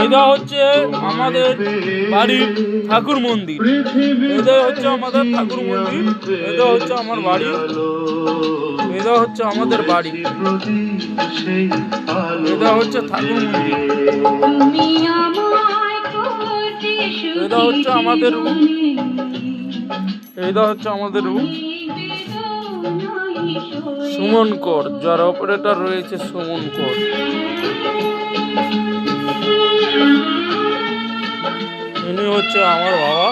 এটা হচ্ছে আমাদের বাড়ির ঠাকুর মন্দির। এটা হচ্ছে আমাদের ঠাকুর মন্দির। এটা হচ্ছে আমার বাড়ি। এটা হচ্ছে আমাদের বাড়ি। এটা হচ্ছে ঠাকুর মন্দির। এটা হচ্ছে আমাদের রুম। এটা হচ্ছে আমাদের রুম। সুমন কর, যার অপারেটর রয়েছে সুমন কর। ইনি হচ্ছে আমার বাবা।